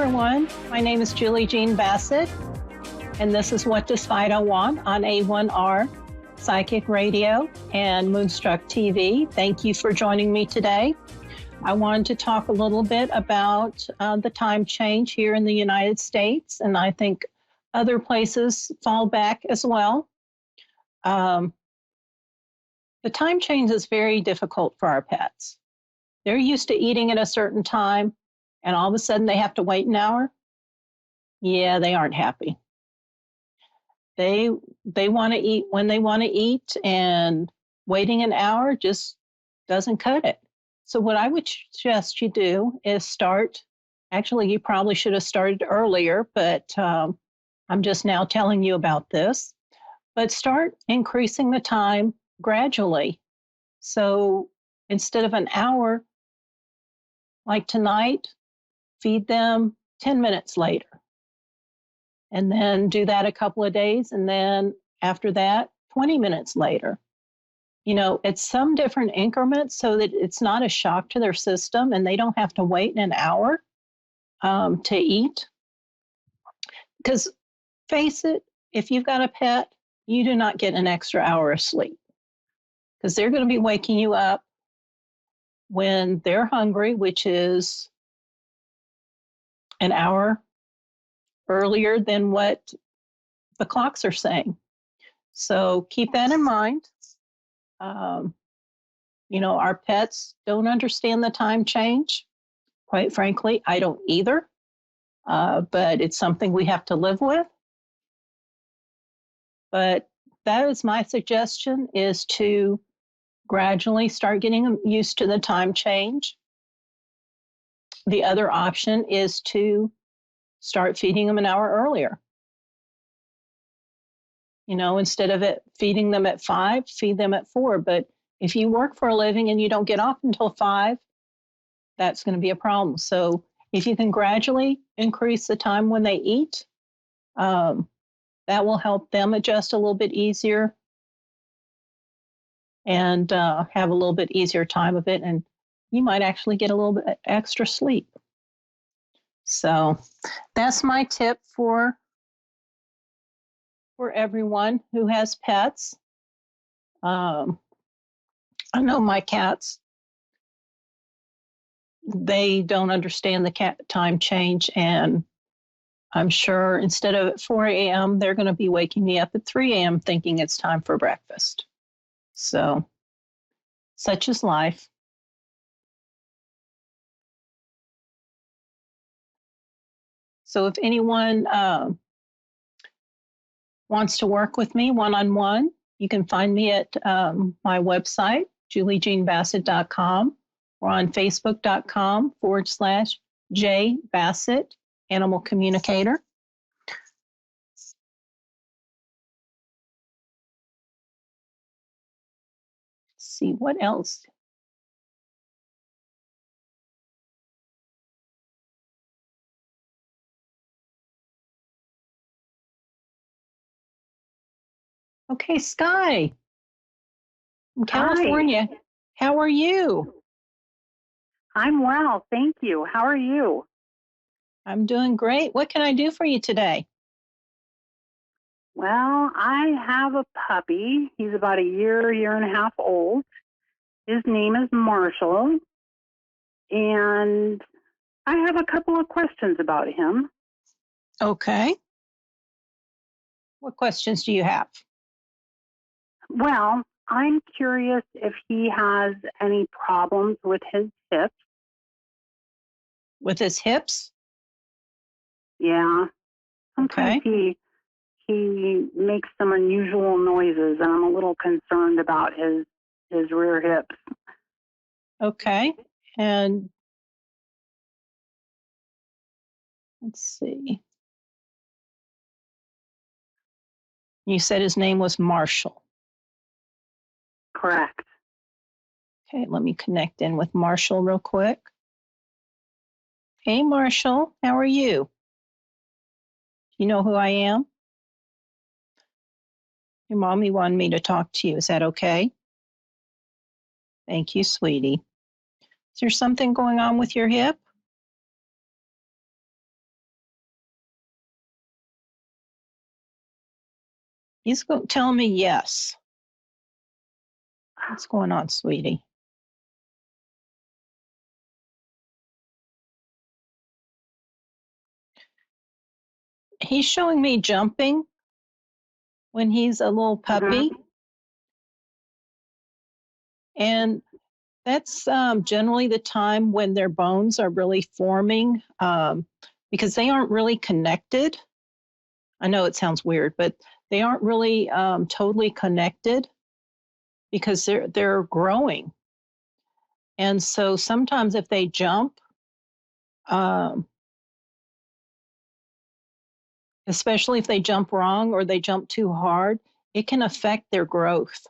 everyone. My name is Jeanne Bassett, and this is What Does Fido Want on A1R Psychic Radio and Moonstruck TV. Thank you for joining me today. I wanted to talk a little bit about the time change here in the United States, and I think other places fall back as well. The time change is very difficult for our pets. They're used to eating at a certain time, and all of a sudden they have to wait an hour. Yeah, they aren't happy. They want to eat when they want to eat, and waiting an hour just doesn't cut it. So what I would suggest you do is start. Actually, you probably should have started earlier, but I'm just now telling you about this. But start increasing the time gradually. So instead of an hour, like tonight, feed them 10 minutes later. And then do that a couple of days. And then after that, 20 minutes later. You know, it's some different increments so that it's not a shock to their system and they don't have to wait an hour to eat. Because face it, if you've got a pet, you do not get an extra hour of sleep because they're going to be waking you up when they're hungry, which is an hour earlier than what the clocks are saying. So keep that in mind. You know, our pets don't understand the time change. Quite frankly, I don't either. But it's something we have to live with. But that is my suggestion, is to gradually start getting them used to the time change. The other option is to start feeding them an hour earlier. You know, instead of feeding them at 5, feed them at 4. But if you work for a living and you don't get off until 5, that's going to be a problem. So if you can gradually increase the time when they eat, that will help them adjust a little bit easier and have a little bit easier time of it. And you might actually get a little bit extra sleep. So that's my tip for everyone who has pets. I know my cats, they don't understand the cat time change, and I'm sure instead of at 4 a.m., they're going to be waking me up at 3 a.m. thinking it's time for breakfast. So such is life. So if anyone wants to work with me one-on-one, you can find me at my website, juliejeanbassett.com, or on facebook.com/J Bassett, Animal Communicator. Let's see, what else? Okay, Sky from California. Hi. How are you? I'm well, thank you. How are you? I'm doing great. What can I do for you today? Well, I have a puppy. He's about a year and a half old. His name is Marshall. And I have a couple of questions about him. Okay. What questions do you have? Well, I'm curious if he has any problems with his hips. With his hips? Yeah. Sometimes he makes some unusual noises, and I'm a little concerned about his rear hips. Okay. And let's see. You said his name was Marshall. Correct. Okay, let me connect in with Marshall real quick. Hey, Marshall, how are you? You know who I am? Your mommy wanted me to talk to you. Is that okay? Thank you, sweetie. Is there something going on with your hip? He's telling me yes. What's going on, sweetie? He's showing me jumping when he's a little puppy. Mm-hmm. And that's generally the time when their bones are really forming because they aren't really connected. I know it sounds weird, but they aren't really totally connected because they're growing. And so sometimes if they jump, um, especially if they jump wrong or they jump too hard, it can affect their growth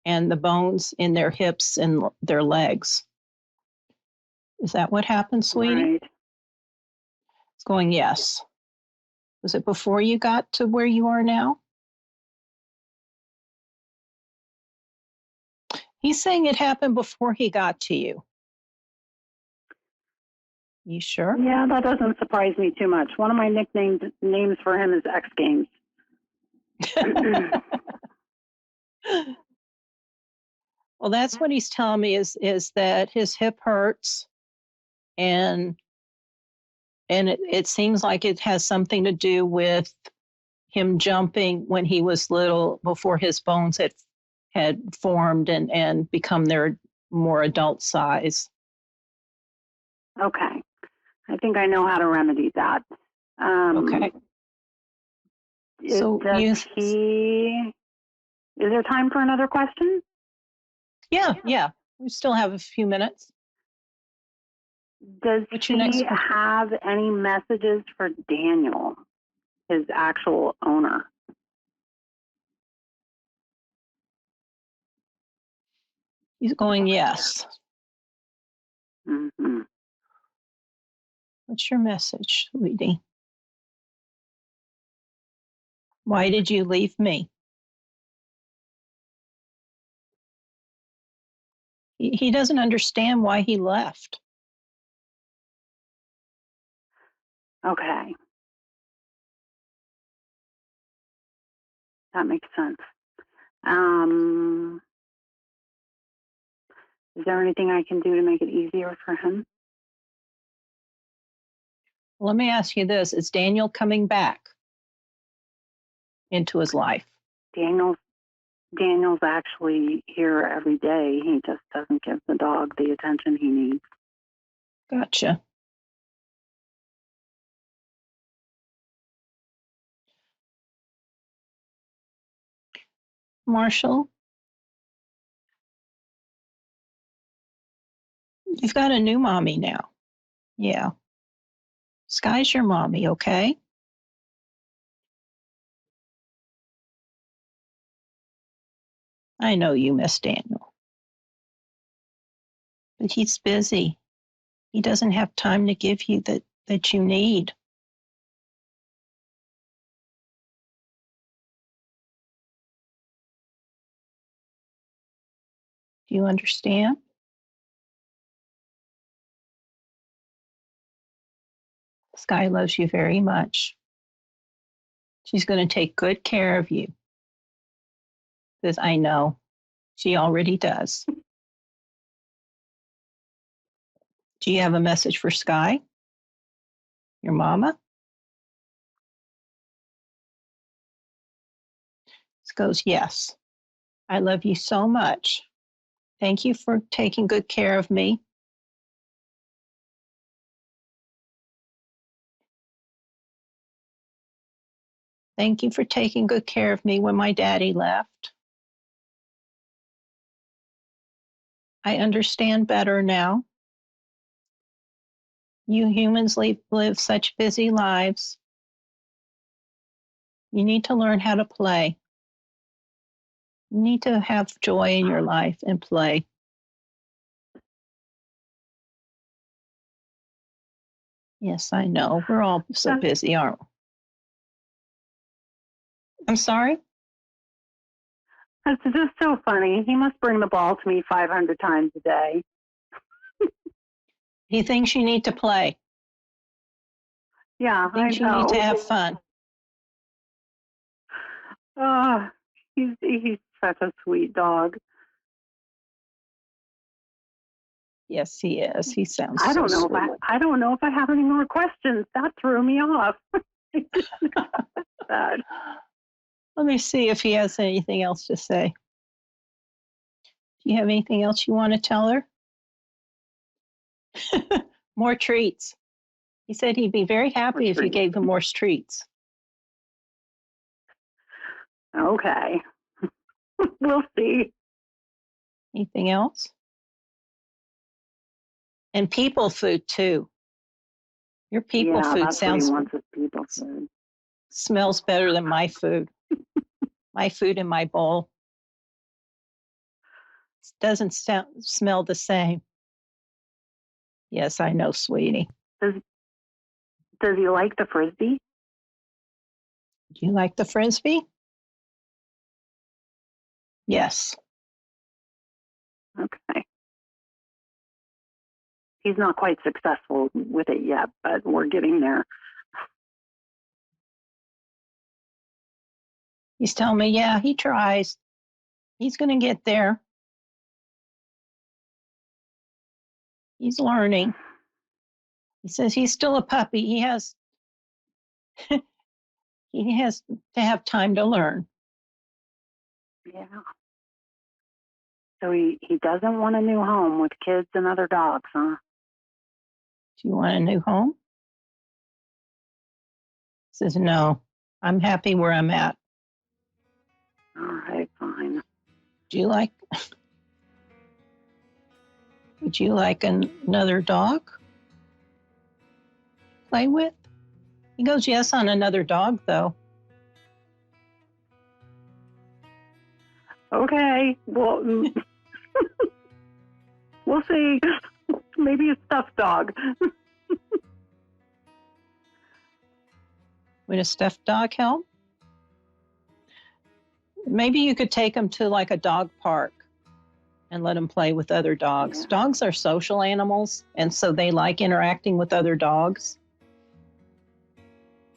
and the bones in their hips and their legs. Is that what happened, sweetie? Right. It's going, yes. Was it before you got to where you are now? He's saying it happened before he got to you. You sure? Yeah, that doesn't surprise me too much. One of my names for him is X Games. Well, that's what he's telling me is that his hip hurts and it seems like it has something to do with him jumping when he was little before his bones had formed and become their more adult size. Okay. I think I know how to remedy that. Okay. So is there time for another question? Yeah. We still have a few minutes. Does he have any messages for Daniel, his actual owner? He's going, yes. Mm-hmm. What's your message, sweetie? Why did you leave me? He doesn't understand why he left. Okay. That makes sense. Is there anything I can do to make it easier for him? Let me ask you this. Is Daniel coming back into his life? Daniel's actually here every day. He just doesn't give the dog the attention he needs. Gotcha. Marshall, you've got a new mommy now. Yeah. Sky's your mommy, okay? I know you miss Daniel. But he's busy. He doesn't have time to give you that you need. Do you understand? Sky loves you very much. She's going to take good care of you. Because I know she already does. Do you have a message for Sky? Your mama? This goes, yes. I love you so much. Thank you for taking good care of me. Thank you for taking good care of me when my daddy left. I understand better now. You humans live such busy lives. You need to learn how to play. You need to have joy in your life and play. Yes, I know. We're all so busy, aren't we? I'm sorry? It's just so funny. He must bring the ball to me 500 times a day. He thinks you need to play. Yeah, He thinks you need to have fun. Ah, he's such a sweet dog. Yes, he is. He sounds I so don't know sweet. I don't know if I have any more questions. That threw me off. That. Let me see if he has anything else to say. Do you have anything else you want to tell her? More treats. He said he'd be very happy if you gave him more treats. Okay. We'll see. Anything else? And people food too. Your people food smells better than my food. My food in my bowl doesn't smell the same. Yes, I know, sweetie. Does he like the Frisbee? Do you like the Frisbee? Yes. Okay. He's not quite successful with it yet, but we're getting there. He's telling me, yeah, he tries. He's going to get there. He's learning. He says he's still a puppy. He has to have time to learn. Yeah. So he doesn't want a new home with kids and other dogs, huh? Do you want a new home? He says, no, I'm happy where I'm at. All right, fine. Would you like another dog to play with? He goes, yes, on another dog, though. Okay, well, we'll see. Maybe a stuffed dog. Would a stuffed dog help? Maybe you could take him to like a dog park and let him play with other dogs. Yeah. Dogs are social animals, and so they like interacting with other dogs.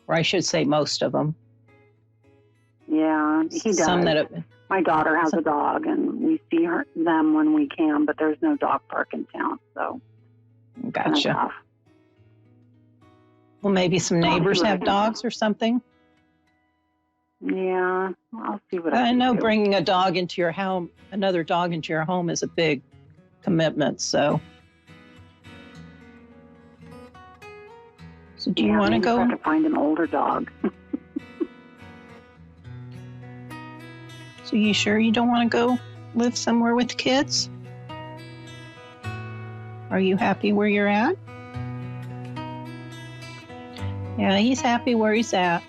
Or I should say most of them. Yeah, he does. My daughter has a dog, and we see them when we can, but there's no dog park in town, so. Gotcha. Well, maybe some neighbors have dogs or something. Yeah, I'll see what I know. Do. Bringing a dog into your home, another dog into your home, is a big commitment. So do you want to go? I have to find an older dog. So you sure you don't want to go live somewhere with kids? Are you happy where you're at? Yeah, he's happy where he's at.